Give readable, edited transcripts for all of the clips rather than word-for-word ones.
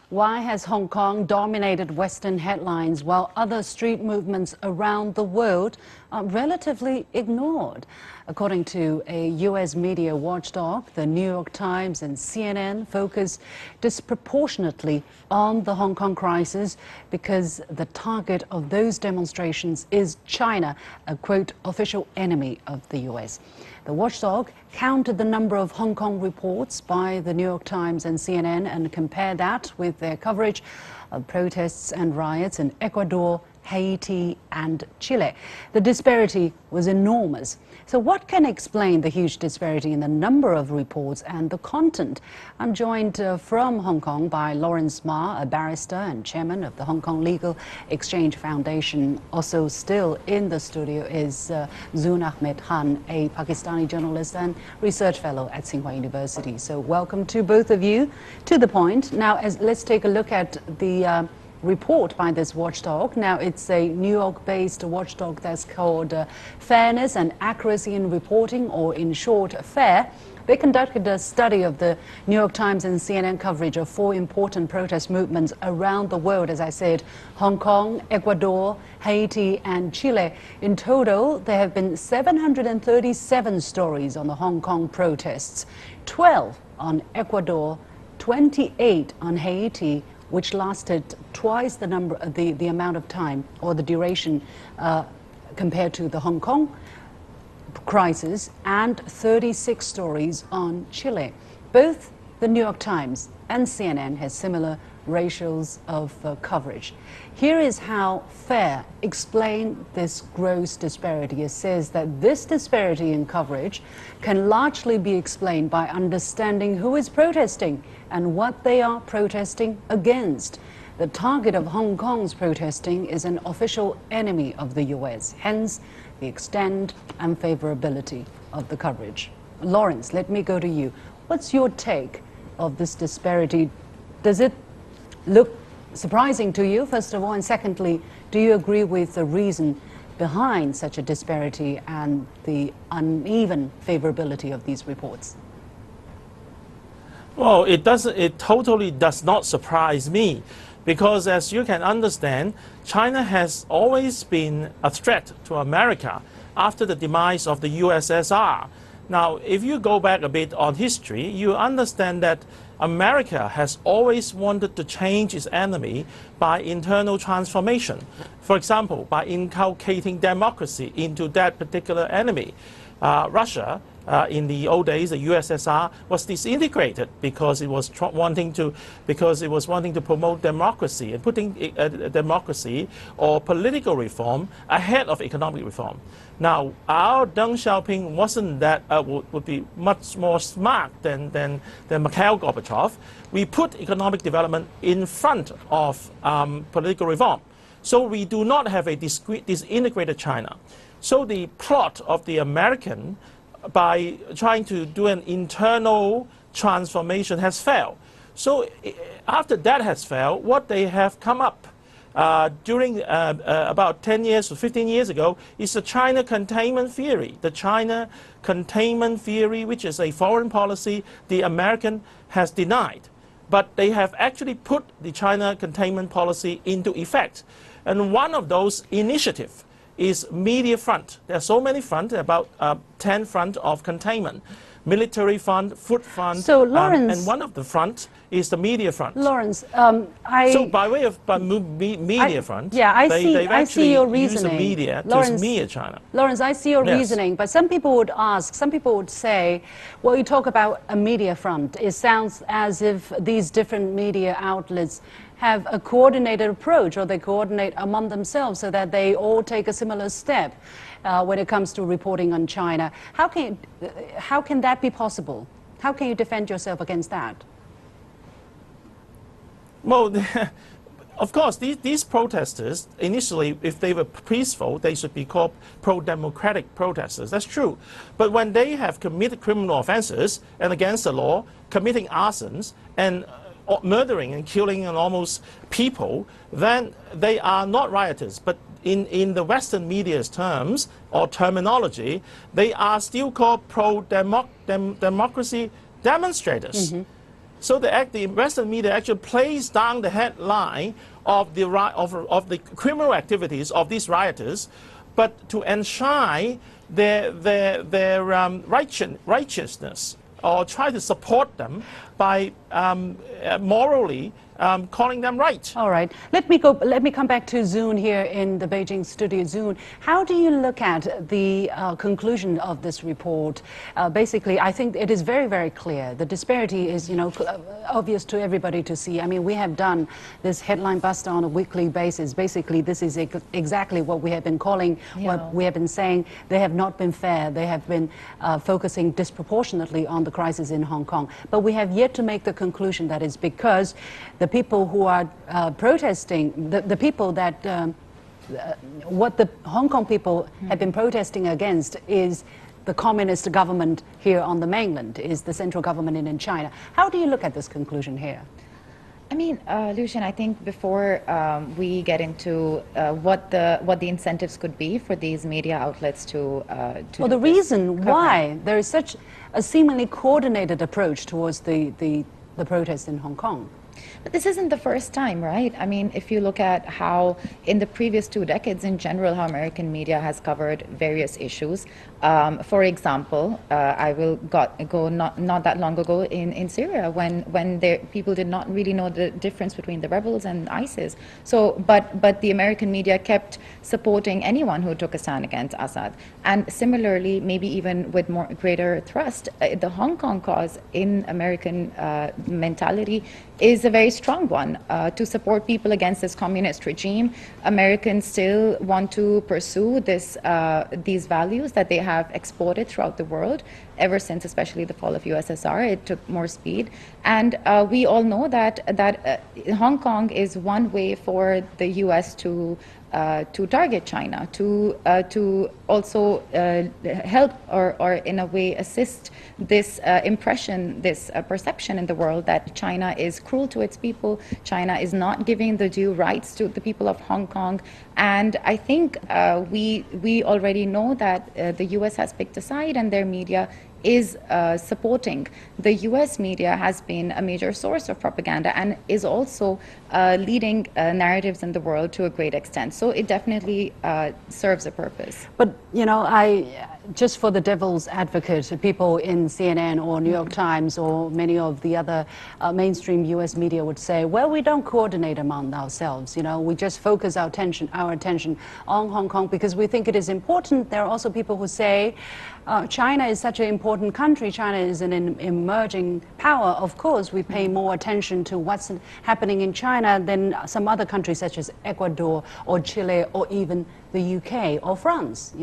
Why has Hong Kong dominated Western headlines while other street movements around the world are relatively ignored? According to a U.S. media watchdog, the New York Times and CNN focus disproportionately on the Hong Kong crisis because the target of those demonstrations is China, a, quote, official enemy of the U.S. The watchdog counted the number of Hong Kong reports by the New York Times and CNN and compared that with their coverage of protests and riots in Ecuador, Haiti and Chile. The disparity was enormous. So what can explain the huge disparity in the number of reports and the content? I'm joined from Hong Kong by Lawrence Ma, a barrister and chairman of the Hong Kong Legal Exchange Foundation. Also still in the studio is Zoon Ahmed, a Pakistani journalist and research fellow at Tsinghua University. So welcome to both of you. To the point. Now, let's take a look at the report by this watchdog. Now, it's a New York-based watchdog that's called Fairness and Accuracy in Reporting, or in short, FAIR. They conducted a study of the New York Times and CNN coverage of 4 important protest movements around the world, as I said, Hong Kong, Ecuador, Haiti and Chile. In total, there have been 737 stories on the Hong Kong protests, 12 on Ecuador, 28 on Haiti, which lasted twice the number, the amount of time or the duration compared to the Hong Kong crisis, and 36 stories on Chile. Both the New York Times and CNN has similar ratios of coverage. Here is how FAIR explained this gross disparity. It says that this disparity in coverage can largely be explained by understanding who is protesting and what they are protesting against. The target of Hong Kong's protesting is an official enemy of the US, hence the extent and favorability of the coverage. Lawrence, let me go to you. What's your take of this disparity? Does it look surprising to you, first of all? And secondly, do you agree with the reason behind such a disparity and the uneven favorability of these reports? Well, it totally does not surprise me, because as you can understand, China has always been a threat to America after the demise of the USSR. Now, if you go back a bit on history, you understand that America has always wanted to change its enemy by internal transformation. For example, by inculcating democracy into that particular enemy. Russia, in the old days, the USSR was disintegrated because it was wanting to promote democracy and putting democracy or political reform ahead of economic reform. Now, our Deng Xiaoping wasn't that would be much more smart than Mikhail Gorbachev. We put economic development in front of political reform. So we do not have a disintegrated China. So the plot of the American, by trying to do an internal transformation, has failed. So after that has failed, what they have come up during about 10 years or 15 years ago is the China containment theory. The China containment theory, which is a foreign policy the American has denied. But they have actually put the China containment policy into effect. And one of those initiatives is media front. There are so many fronts, about 10 front of containment. Military front, food front, so, Lawrence, and one of the front is the media front. Lawrence, so by way of media front, yeah, I see your reasoning. Use the media Lawrence, to smear China. Lawrence, I see your reasoning, but some people would say, well, you talk about a media front. It sounds as if these different media outlets have a coordinated approach, or they coordinate among themselves so that they all take a similar step when it comes to reporting on China. How can that be possible? How can you defend yourself against that? Well, of course, these protesters, initially, if they were peaceful, they should be called pro-democratic protesters. That's true. But when they have committed criminal offenses and against the law, committing arsons and murdering and killing almost people, then they are not rioters. But in the Western media's terms or terminology, they are still called pro-democracy demonstrators. So the Western media actually plays down the headline of the criminal activities of these rioters, but to enshrine their righteousness, or try to support them by morally calling them right. All right. Let me come back to Zoon here in the Beijing studio. Zoon, how do you look at the conclusion of this report? Basically, I think it is very, very clear. The disparity is, obvious to everybody to see. I mean, we have done this headline buster on a weekly basis. Basically, this is exactly what we have been calling, what we have been saying. They have not been fair. They have been focusing disproportionately on the crisis in Hong Kong. But we have yet to make the conclusion that is because the people who are protesting, the people that, what the Hong Kong people have been protesting against is the communist government here on the mainland, is the central government in China. How do you look at this conclusion here? I mean, Lucian, I think before we get into what the incentives could be for these media outlets to well, the reason why there is such a seemingly coordinated approach towards the protests in Hong Kong. But this isn't the first time, right? I mean, if you look at how in the previous 2 decades in general, how American media has covered various issues. For example, I will go not that long ago in Syria when people did not really know the difference between the rebels and ISIS. So, but the American media kept supporting anyone who took a stand against Assad. And similarly, maybe even with greater thrust, the Hong Kong cause in American mentality is a very strong one to support people against this communist regime. Americans still want to pursue these values that they have exported throughout the world ever since, especially the fall of USSR. It took more speed, and we all know that Hong Kong is one way for the US to target China, to also help or in a way assist this impression, this perception in the world that China is cruel to its people, China is not giving the due rights to the people of Hong Kong. And I think we already know that the US has picked a side, and their media is supporting. The US media has been a major source of propaganda and is also leading narratives in the world to a great extent. So it definitely serves a purpose. But, just for the devil's advocate, people in CNN or New York Times or many of the other mainstream US media would say, well, we don't coordinate among ourselves, we just focus our attention on Hong Kong because we think it is important. There are also people who say, China is such an important country, China is an emerging power. Of course, we pay more attention to what's happening in China than some other countries such as Ecuador or Chile or even the UK or France.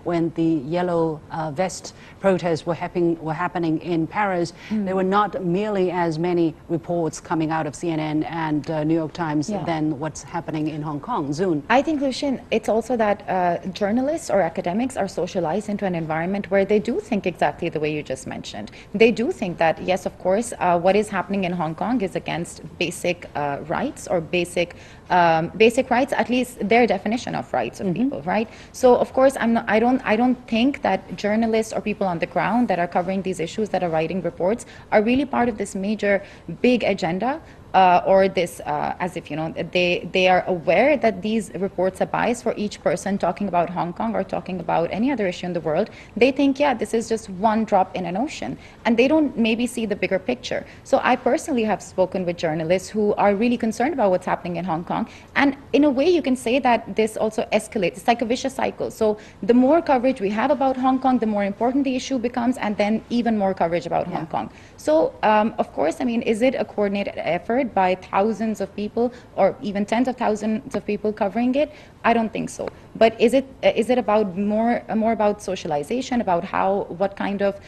When the yellow vest protests were happening in Paris, there were not merely as many reports coming out of CNN and New York Times than what's happening in Hong Kong. Zoon. I think, Lucian, it's also that journalists or academics are socialized into an environment where they do think exactly the way you just mentioned. They do think that, yes, of course, what is happening in Hong Kong is against basic rights or basic rights, at least their definition of rights of people, right? So, of course, I don't think that journalists or people on the ground that are covering these issues, that are writing reports, are really part of this major, big agenda. Or this, as if, they are aware that these reports are biased for each person talking about Hong Kong or talking about any other issue in the world. They think, yeah, this is just one drop in an ocean. And they don't maybe see the bigger picture. So I personally have spoken with journalists who are really concerned about what's happening in Hong Kong. And in a way, you can say that this also escalates. It's like a vicious cycle. So the more coverage we have about Hong Kong, the more important the issue becomes, and then even more coverage about Hong Kong. So, of course, I mean, is it a coordinated effort by thousands of people or even tens of thousands of people covering it? I don't think so. But is it about more about socialization, about what kind of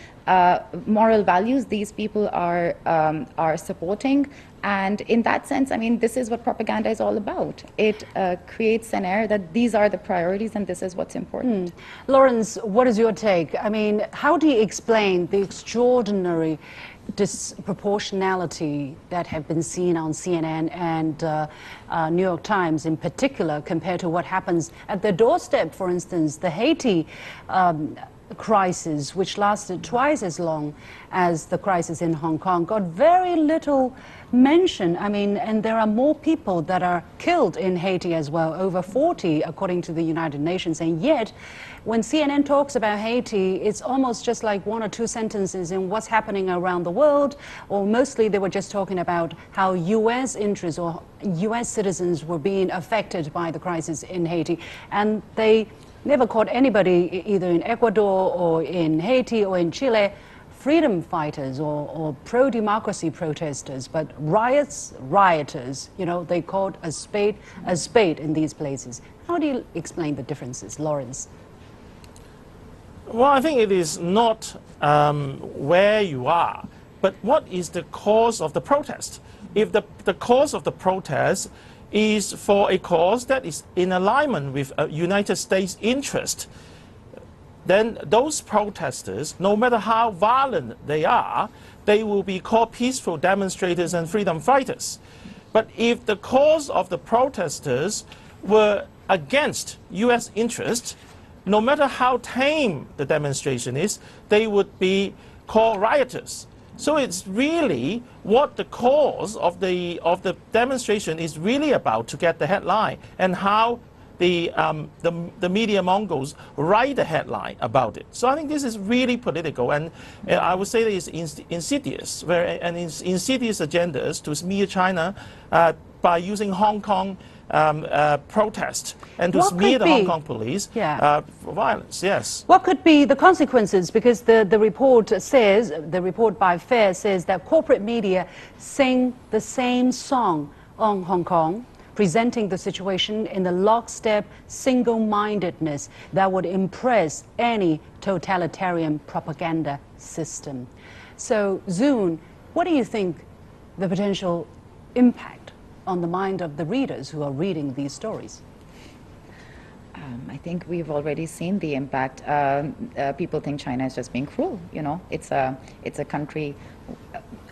moral values these people are supporting? And in that sense, I mean, this is what propaganda is all about. It creates an air that these are the priorities and this is what's important. Lawrence, what is your take? I mean, how do you explain the extraordinary disproportionality that have been seen on CNN and New York Times in particular compared to what happens at their doorstep? For instance, the Haiti crisis, which lasted twice as long as the crisis in Hong Kong, got very little mention. I mean, and there are more people that are killed in Haiti as well, over 40 according to the United Nations. And yet, when CNN talks about Haiti, it's almost just like one or two sentences in what's happening around the world, or mostly they were just talking about how U.S. interests or U.S. citizens were being affected by the crisis in Haiti. And they never caught anybody, either in Ecuador or in Haiti or in Chile, freedom fighters or pro-democracy protesters, but rioters, you know, they called a spade in these places. How do you explain the differences, Lawrence? Well, I think it is not where you are, but what is the cause of the protest? If the cause of the protest is for a cause that is in alignment with a United States interest, then those protesters, no matter how violent they are, they will be called peaceful demonstrators and freedom fighters. But if the cause of the protesters were against U.S. interests, no matter how tame the demonstration is, they would be called rioters. So it's really what the cause of the demonstration is really about to get the headline, and how the media mongols write the headline about it. So I think this is really political, and I would say that it's insidious, insidious agendas to smear China by using Hong Kong protest and to smear the Hong Kong police for violence. Yes. What could be the consequences? Because the report says, the report by FAIR says that corporate media sing the same song on Hong Kong, presenting the situation in the lockstep single-mindedness that would impress any totalitarian propaganda system. So, Zoon, what do you think the potential impact on the mind of the readers who are reading these stories? I think we've already seen the impact. People think China is just being cruel. You know, it's a country.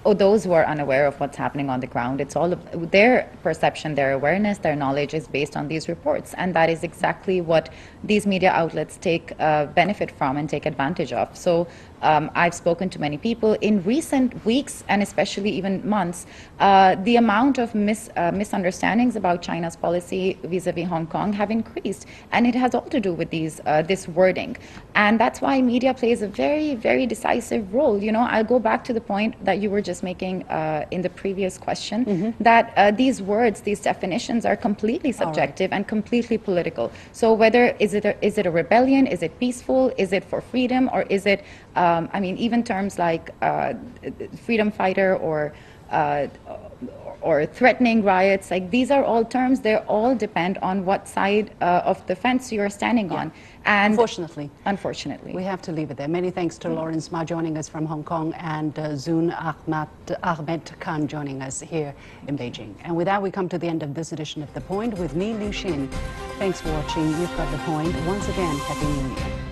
Or those who are unaware of what's happening on the ground, it's all of their perception, their awareness, their knowledge is based on these reports, and that is exactly what these media outlets take benefit from and take advantage of. So I've spoken to many people in recent weeks and especially even months. The amount of misunderstandings about China's policy vis-a-vis Hong Kong have increased, and it has all to do with this wording, and that's why media plays a very, very decisive role. You know, I'll go back to the point that you were just making in the previous question, that these words, these definitions are completely subjective and completely political. So whether is it a rebellion, is it peaceful, is it for freedom, or is it I mean, even terms like freedom fighter or threatening riots, like these are all terms, they all depend on what side of the fence you're standing on. And unfortunately. We have to leave it there. Many thanks to Lawrence Ma joining us from Hong Kong, and Zoon Ahmed Khan joining us here in Beijing. And with that, we come to the end of this edition of The Point with me, Liu Xin. Thanks for watching. You've got The Point. Once again, Happy New Year.